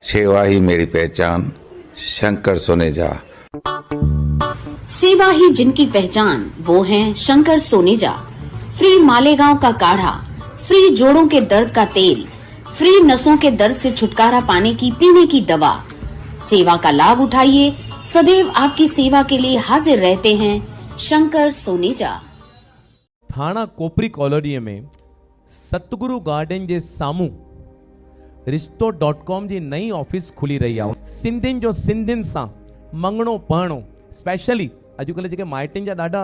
सेवा ही मेरी पहचान, शंकर सोनेजा। सेवा ही जिनकी पहचान, वो हैं शंकर सोनेजा। फ्री मालेगांव का काढ़ा, फ्री जोड़ों के दर्द का तेल, फ्री नसों के दर्द से छुटकारा पाने की पीने की दवा। सेवा का लाभ उठाइए, सदैव आपकी सेवा के लिए हाजिर रहते हैं शंकर सोनेजा। थाना कोपरी कॉलोनी में सतगुरु गार्डन जे सामू रिश्तो.com जी नई ऑफिस खुली रही आहे। सिंधियुनि जो सिंधियुनि सां मंगणो पढ़णो, स्पेशली अॼुकल्ह जेके माइटनि जा ॾाढा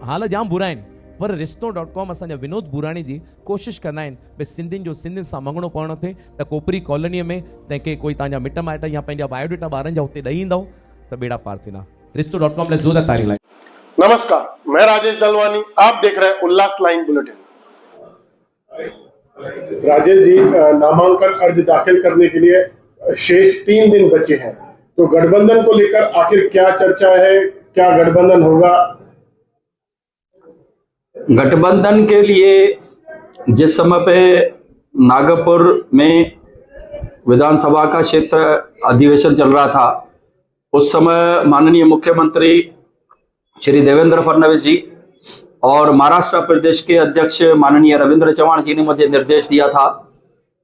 हाल जाम बुरा आहिनि, पर रिश्तो.com असांजा विनोद बुराणी जी कोशिशि कंदा आहिनि भई सिंधियुनि जो सिंधियुनि सां मंगणो पढ़णो थिए। त कोपरी कॉलोनीअ में तंहिंखे कोई तव्हांजा मिट माइट या पंहिंजा बायोडेटा ॿारनि जा हुते ॾेई ईंदव त बेड़ा पार थींदा। रिश्तो.com लाइ ज़ोरदार तारीफ़ लाइ। नमस्कार, मैं राजेश दलवानी, आप देख रहे हैं उल्लास लाइन बुलेटिन। राजेश जी, नामांकन अर्ज दाखिल करने के लिए शेष 3 दिन बचे हैं, तो गठबंधन को लेकर आखिर क्या चर्चा है, क्या गठबंधन होगा? गठबंधन के लिए जिस समय पे नागपुर में विधानसभा का क्षेत्र अधिवेशन चल रहा था, उस समय माननीय मुख्यमंत्री श्री देवेंद्र फडणवीस जी और महाराष्ट्र प्रदेश के अध्यक्ष माननीय रविंद्र चव्हाण जी ने मुझे निर्देश दिया था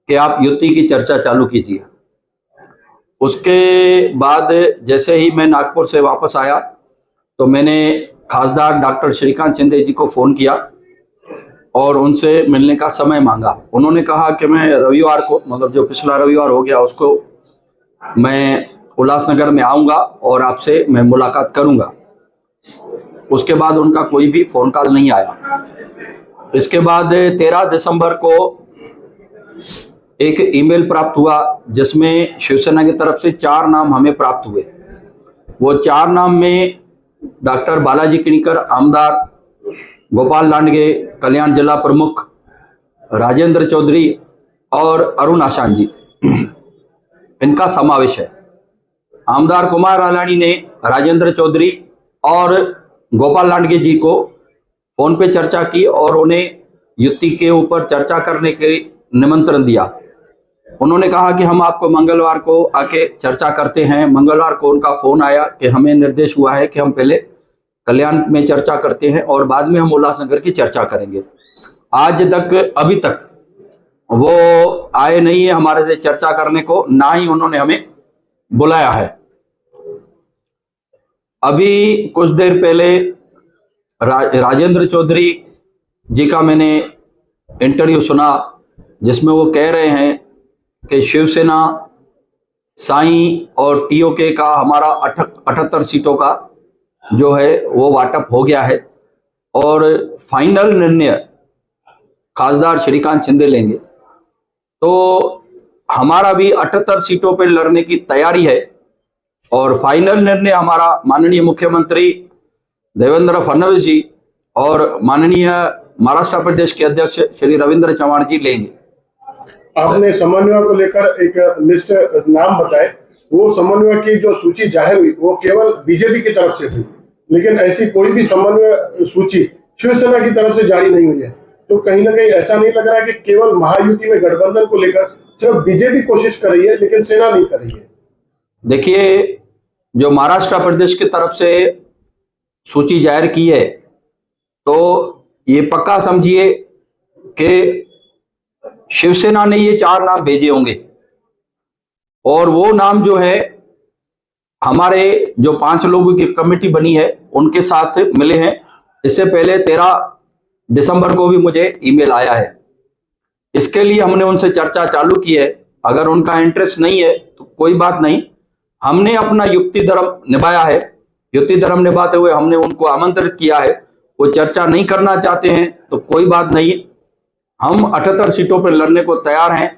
कि आप युति की चर्चा चालू कीजिए। उसके बाद जैसे ही मैं नागपुर से वापस आया तो मैंने खासदार डॉक्टर श्रीकांत शिंदे जी को फ़ोन किया और उनसे मिलने का समय मांगा। उन्होंने कहा कि मैं रविवार को, मतलब जो पिछला रविवार हो गया, उसको मैं उल्लासनगर में आऊँगा और आपसे मैं मुलाकात करूँगा। उसके बाद उनका कोई भी फ़ोन कॉल नहीं आया। इसके बाद 13 दिसंबर को एक ईमेल प्राप्त हुआ जिसमें शिवसेना की तरफ से 4 नाम हमें प्राप्त हुए। वो 4 नाम में डॉक्टर बालाजी किणीकर आमदार, गोपाल लांडगे कल्याण जिला प्रमुख, राजेंद्र चौधरी और अरुण आशान जी, इनका समावेश है। आमदार कुमार आलानी ने राजेंद्र चौधरी और गोपाल लांडगे जी को फोन पे चर्चा की और उन्हें युति के ऊपर चर्चा करने के निमंत्रण दिया। उन्होंने कहा कि हम आपको मंगलवार को आके चर्चा करते हैं। मंगलवार को उनका फोन आया कि हमें निर्देश हुआ है कि हम पहले कल्याण में चर्चा करते हैं और बाद में हम उल्लासनगर की चर्चा करेंगे। आज तक अभी तक वो आए नहीं है हमारे से चर्चा करने को, ना ही उन्होंने हमें बुलाया है। अभी कुछ देर पहले राजेंद्र चौधरी जी का मैंने इंटरव्यू सुना जिसमें वो कह रहे हैं कि शिवसेना, साई और टीओके का हमारा 78 सीटों का जो है वो वाटअप हो गया है और फाइनल निर्णय खासदार श्रीकांत शिंदे लेंगे। तो हमारा भी 78 सीटों पर लड़ने की तैयारी है और फाइनल निर्णय हमारा माननीय मुख्यमंत्री देवेंद्र फडणवीस जी और माननीय महाराष्ट्र प्रदेश के अध्यक्ष श्री रविंद्र चव्हाण जी लेंगे। आपने समन्वय को लेकर एक लिस्ट नाम बताए, वो समन्वय की जो सूची जाहिर हुई वो केवल बीजेपी की तरफ से हुई, लेकिन ऐसी कोई भी समन्वय सूची शिवसेना की तरफ से जारी नहीं हुई है। तो कहीं ना कहीं ऐसा नहीं लग रहा है कि केवल महायुति में गठबंधन को लेकर सिर्फ बीजेपी कोशिश कर रही है लेकिन सेना नहीं कर रही है? देखिए, जो महाराष्ट्र प्रदेश की तरफ से सूची जाहिर की है तो ये पक्का समझिए कि शिवसेना ने ये 4 नाम भेजे होंगे और वो नाम जो है हमारे जो 5 लोगों की कमेटी बनी है उनके साथ मिले हैं। इससे पहले 13 दिसंबर को भी मुझे ईमेल आया है। इसके लिए हमने उनसे चर्चा चालू की है। अगर उनका इंटरेस्ट नहीं है तो कोई बात नहीं, हमने अपना युक्ति धर्म निभाया है। युक्ति धर्म निभाते हुए हमने उनको आमंत्रित किया है। वो चर्चा नहीं करना चाहते हैं तो कोई बात नहीं, हम 78 सीटों पर लड़ने को तैयार हैं।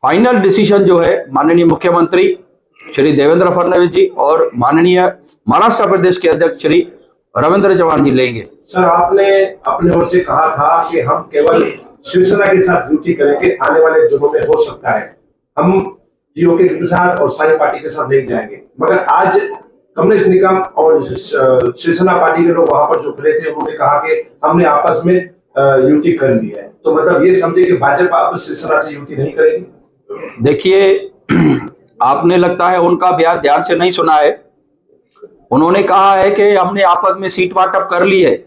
फाइनल डिसीजन जो है माननीय मुख्यमंत्री श्री देवेंद्र फडणवीस जी और माननीय महाराष्ट्र प्रदेश के अध्यक्ष श्री रविंद्र चव्हाण जी लेंगे। सर, आपने अपने ओर से कहा था कि हम केवल शिवसेना के साथ युति करेंगे, आने वाले दिनों में हो सकता है हम टीओके के साथ और साई पार्टी के साथ नहीं जाएंगे, मगर आज कम्युनिस्ट निगम और शिवसेना पार्टी के लोग वहां पर जो खड़े थे उन्होंने कहा कि हमने आपस में युति कर ली है। तो मतलब ये समझे कि भाजपा अब शिवसेना से युति नहीं करेगी? देखिए, आपने लगता है उनका बयान ध्यान से नहीं सुना है। उन्होंने कहा है कि हमने आपस में सीट वाटप कर ली है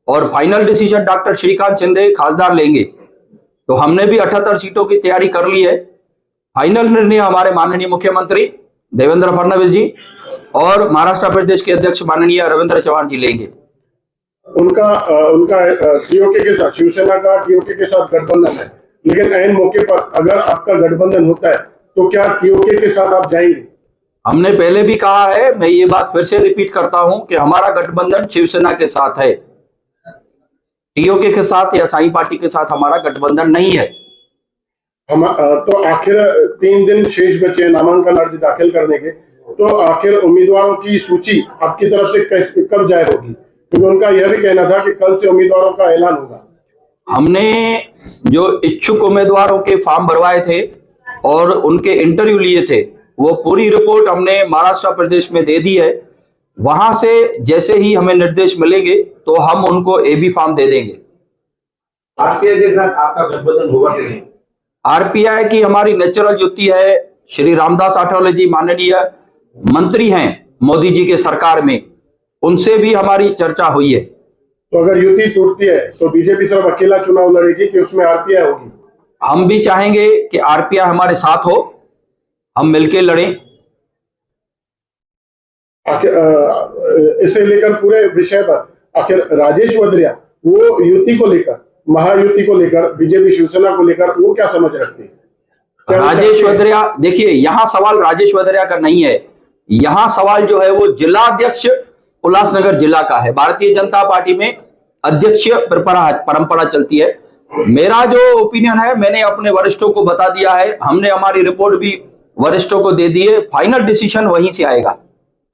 और final decision doctor Shrikant Shinde खासदार लेंगे। तो हमने भी 78 सीटों की तैयारी कर ली है। फाइनल निर्णय हमारे माननीय मुख्यमंत्री देवेंद्र फडणवीस जी और महाराष्ट्र प्रदेश के अध्यक्ष माननीय रविंद्र चव्हाण जी लेंगे। उनका टीओके के साथ, शिवसेना का टीओके के साथ गठबंधन है, लेकिन ऐन मौके पर अगर आपका गठबंधन होता है तो क्या टीओके के साथ आप जाएंगे? हमने पहले भी कहा है, मैं ये बात फिर से रिपीट करता हूं कि हमारा गठबंधन शिवसेना के साथ है, टीओके के साथ या साई पार्टी के साथ हमारा गठबंधन नहीं है। हम तो आखिर 3 दिन शेष बचे नामांकन अर्जी दाखिल करने के, तो आखिर उम्मीदवारों की सूची आपकी तरफ से कब जाहिर होगी? क्योंकि उनका यह भी कहना था कि कल से उम्मीदवारों का ऐलान होगा। हमने जो इच्छुक उम्मीदवारों के फॉर्म भरवाए थे और उनके इंटरव्यू लिए थे, वो पूरी रिपोर्ट हमने महाराष्ट्र प्रदेश में दे दी है। वहां से जैसे ही हमें निर्देश मिलेंगे तो हम उनको एबी फॉर्म दे देंगे। आरपीआई के साथ आपका गठबंधन होगा कि नहीं? आरपीआई की हमारी नेचुरल युति है। श्री रामदास आठवले जी माननीय मंत्री हैं मोदी जी के सरकार में, उनसे भी हमारी चर्चा हुई है। तो अगर युति टूटती है तो बीजेपी सिर्फ अकेला चुनाव लड़ेगी कि उसमें आरपीआई होगी? हम भी चाहेंगे कि आरपीआई हमारे साथ हो, हम मिलकर लड़ें। इसे लेकर पूरे विषय पर आखिर राजेश वद्रिया वो युति को लेकर, महायुति को लेकर, बीजेपी शिवसेना को लेकर वो क्या समझ रखते हैं? राजेश वद्रिया, देखिए यहाँ सवाल राजेश वद्रिया का नहीं है, यहाँ सवाल जो है वो जिला अध्यक्ष उल्लासनगर जिला का है। भारतीय जनता पार्टी में अध्यक्ष परंपरा चलती है। मेरा जो ओपिनियन है मैंने अपने वरिष्ठों को बता दिया है, हमने हमारी रिपोर्ट भी वरिष्ठों को दे दी है, फाइनल डिसीजन वहीं से आएगा।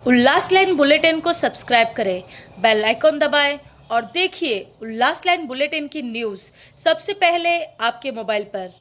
उल्लास लाइन बुलेटिन को सब्सक्राइब करें, बेल आइकॉन दबाएं और देखिए उल्लास लाइन बुलेटिन की न्यूज़ सबसे पहले आपके मोबाइल पर।